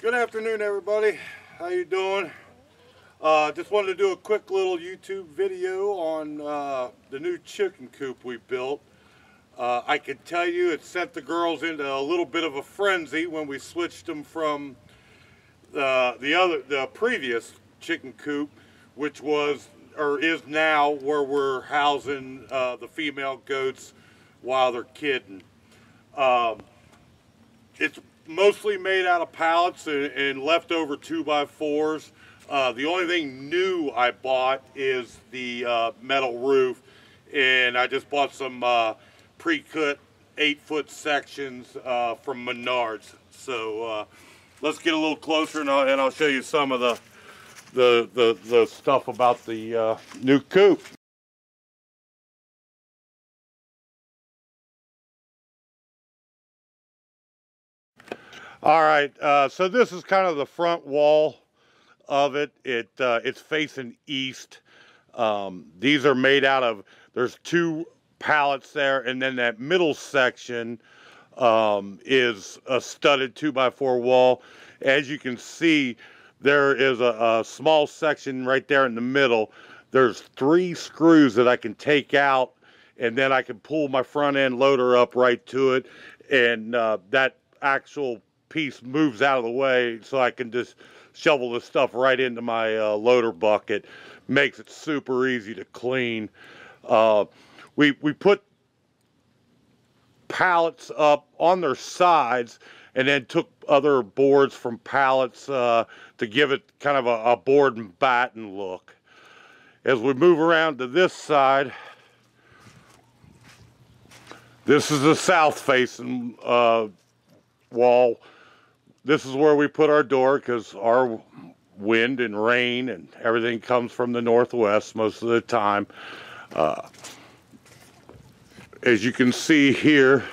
Good afternoon, everybody. How you doing? Just wanted to do a quick little YouTube video on the new chicken coop we built. I can tell you it sent the girls into a little bit of a frenzy when we switched them from the previous chicken coop, which was or is now where we're housing the female goats while they're kidding. It's mostly made out of pallets and leftover 2x4s. The only thing new I bought is the metal roof, and I just bought some pre-cut 8-foot sections from Menards. So let's get a little closer, and I'll show you some of the stuff about the new coop. All right, so this is kind of the front wall of it. It's facing east. These are made out of, there's 2 pallets there, and then that middle section is a studded 2x4 wall. As you can see, there is a small section right there in the middle. There's 3 screws that I can take out, and then I can pull my front end loader up right to it, and that actual piece moves out of the way so I can just shovel the stuff right into my loader bucket. Makes it super easy to clean. We put pallets up on their sides and then took other boards from pallets to give it kind of a board and batten look. As we move around to this side, this is the south facing wall. This is where we put our door because our wind and rain and everything comes from the northwest most of the time. As you can see here,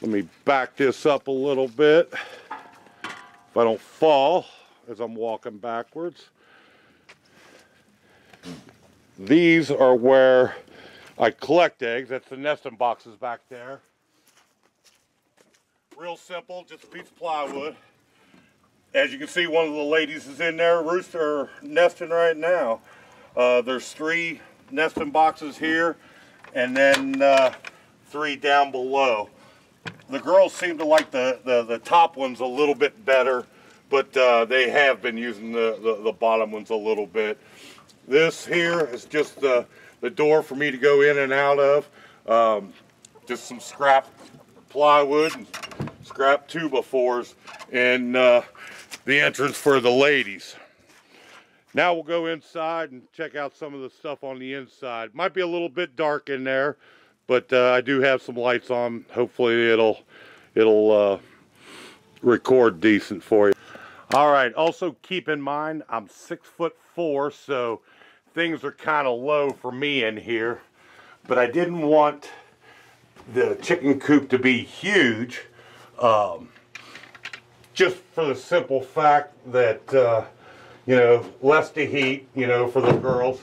let me back this up a little bit if I don't fall as I'm walking backwards. These are where I collect eggs. That's the nesting boxes back there. Real simple, just a piece of plywood. As you can see, one of the ladies is in there rooster nesting right now. There's 3 nesting boxes here, and then 3 down below. The girls seem to like the top ones a little bit better, but they have been using the bottom ones a little bit. This here is just the door for me to go in and out of. Just some scrap plywood and scrap 2x4s, and the entrance for the ladies. Now we'll go inside and check out some of the stuff on the inside. Might be a little bit dark in there, but I do have some lights on. Hopefully it'll record decent for you. All right, also keep in mind I'm 6'4", so things are kind of low for me in here, but I didn't want the chicken coop to be huge, just for the simple fact that you know, less to heat, you know, for the girls,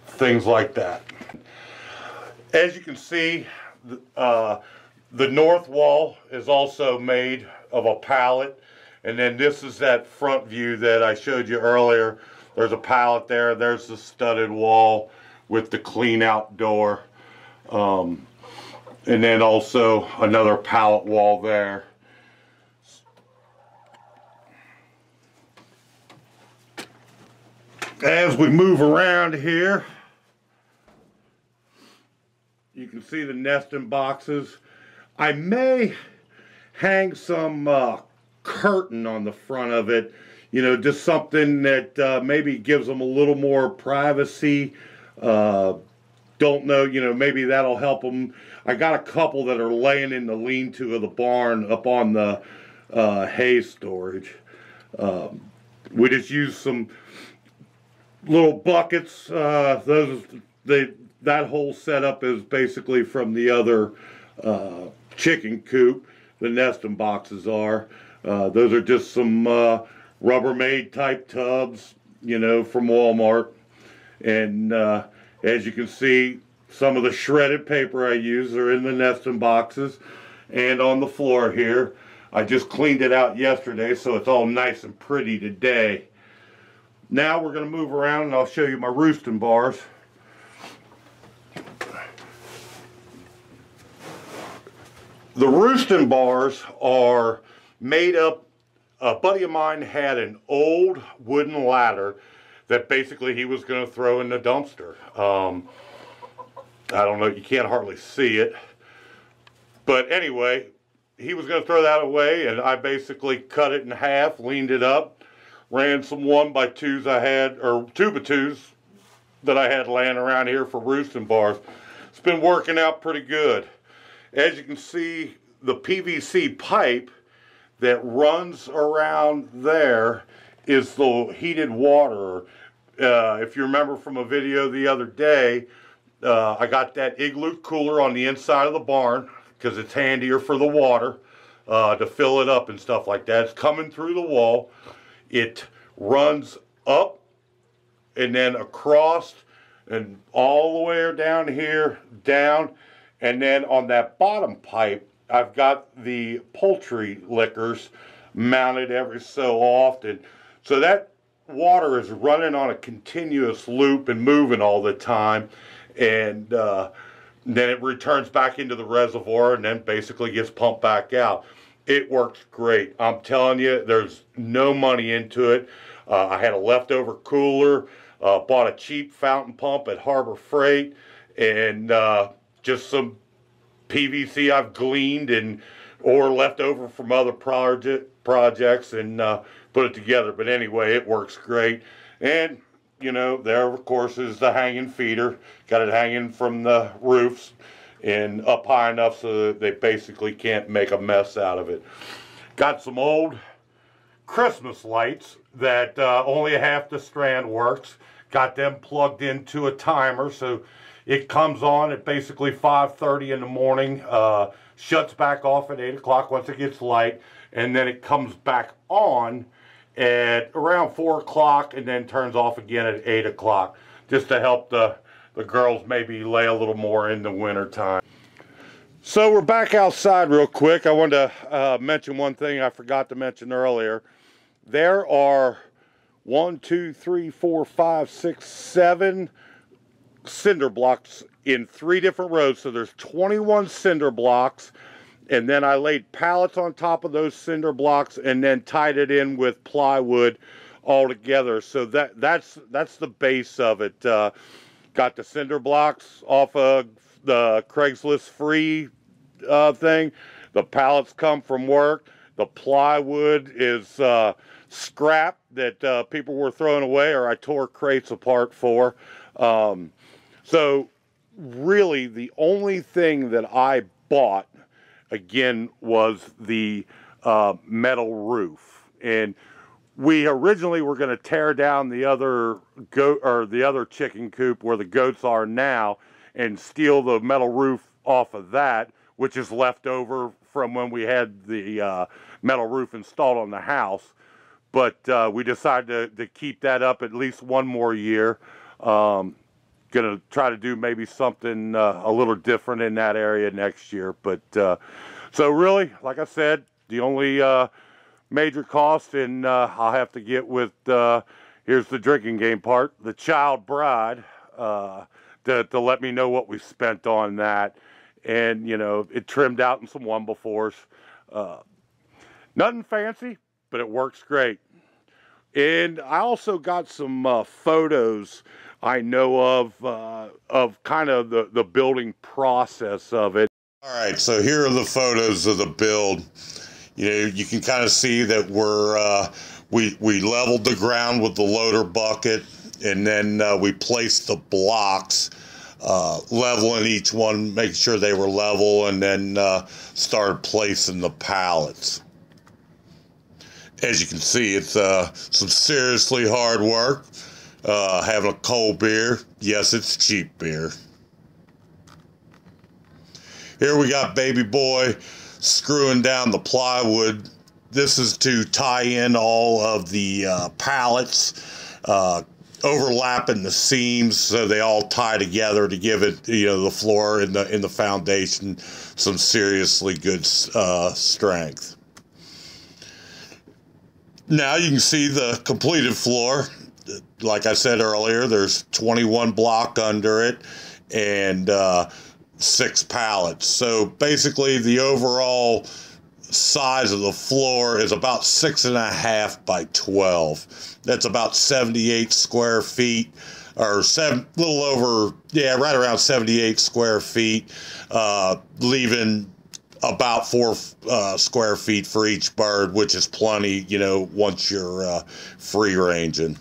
things like that. As you can see, the north wall is also made of a pallet, and then this is that front view that I showed you earlier. There's a pallet there. There's the studded wall with the clean out door, and then also another pallet wall there. As we move around here, you can see the nesting boxes. I may hang some curtain on the front of it, you know, just something that maybe gives them a little more privacy. Don't know, you know, maybe that'll help them. I got a couple that are laying in the lean-to of the barn up on the hay storage. We just use some little buckets. That whole setup is basically from the other chicken coop. The nesting boxes are. Those are just some Rubbermaid type tubs, you know, from Walmart. And as you can see, some of the shredded paper I use are in the nesting boxes. and on the floor here. I just cleaned it out yesterday, so it's all nice and pretty today. Now we're going to move around and I'll show you my roosting bars. The roosting bars are made up. A buddy of mine had an old wooden ladder that basically he was going to throw in the dumpster. I don't know, you can't hardly see it. But anyway, he was going to throw that away, and I basically cut it in half, leaned it up, ran some 1x2s I had, or 2x2s that I had laying around here for roosting bars. It's been working out pretty good. As you can see, the PVC pipe that runs around there is the heated water. If you remember from a video the other day, I got that igloo cooler on the inside of the barn because it's handier for the water to fill it up and stuff like that. It's coming through the wall. It runs up and then across and all the way down here, down, and then on that bottom pipe, I've got the poultry liquors mounted every so often. So that water is running on a continuous loop and moving all the time, and then it returns back into the reservoir and then basically gets pumped back out. It works great. I'm telling you, there's no money into it. I had a leftover cooler, bought a cheap fountain pump at Harbor Freight, and just some PVC I've gleaned and or left over from other projects and put it together. But anyway, it works great. And you know, there of course is the hanging feeder. Got it hanging from the roofs and up high enough so that they basically can't make a mess out of it. Got some old Christmas lights that only half the strand works. Got them plugged into a timer, so it comes on at basically 5:30 in the morning, shuts back off at 8 o'clock once it gets light, and then it comes back on at around 4 o'clock and then turns off again at 8 o'clock, just to help the girls maybe lay a little more in the winter time. So we're back outside real quick. I wanted to mention one thing I forgot to mention earlier. There are 1, 2, 3, 4, 5, 6, 7 cinder blocks in 3 different rows. So there's 21 cinder blocks, and then I laid pallets on top of those cinder blocks and then tied it in with plywood all together. So that's the base of it. Got the cinder blocks off of the Craigslist free thing. The pallets come from work. The plywood is scrap that people were throwing away, or I tore crates apart for. So really the only thing that I bought again was the metal roof. And we originally were going to tear down the other goat, or the other chicken coop where the goats are now, and steal the metal roof off of that, which is left over from when we had the metal roof installed on the house. But we decided to keep that up at least one more year. Gonna try to do maybe something a little different in that area next year. But so really, like I said, the only major cost, and I'll have to get with here's the drinking game part, the child bride, to let me know what we spent on that. And you know, it trimmed out in some 1x4s. Nothing fancy, but it works great. And I also got some photos I know of kind of the building process of it. All right, so here are the photos of the build. You know, you can kind of see that we leveled the ground with the loader bucket, and then we placed the blocks, leveling each one, making sure they were level, and then started placing the pallets. As you can see, it's some seriously hard work. Having a cold beer. Yes, it's cheap beer. Here we got baby boy screwing down the plywood. This is to tie in all of the pallets overlapping the seams so they all tie together to give it, the floor in the foundation some seriously good strength. Now you can see the completed floor. Like I said earlier, there's 21 block under it and 6 pallets. So basically the overall size of the floor is about 6.5 by 12. That's about 78 square feet, or little over, right around 78 square feet, leaving about 4 square feet for each bird, which is plenty, once you're free ranging.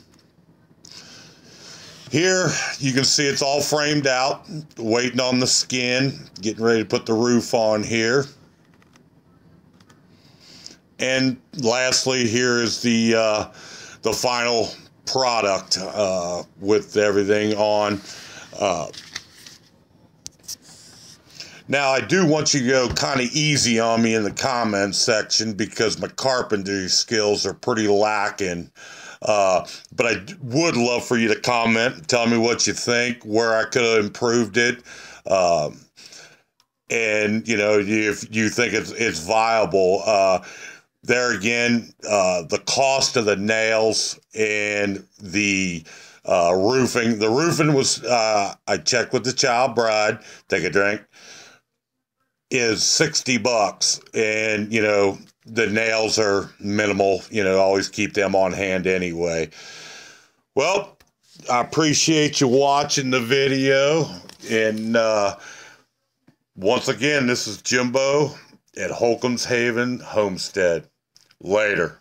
Here you can see it's all framed out, waiting on the skin, getting ready to put the roof on here. And lastly, here is the final product with everything on. Now, I do want you to go kind of easy on me in the comments section because my carpentry skills are pretty lacking. But I would love for you to comment and tell me what you think, where I could have improved it. And, if you think it's viable. There again, the cost of the nails and the roofing. The roofing was, I checked with the child bride, take a drink, is $60. And, the nails are minimal, always keep them on hand anyway. Well, I appreciate you watching the video. And once again, this is Jimbo at Holcomb's Haven Homestead. Later.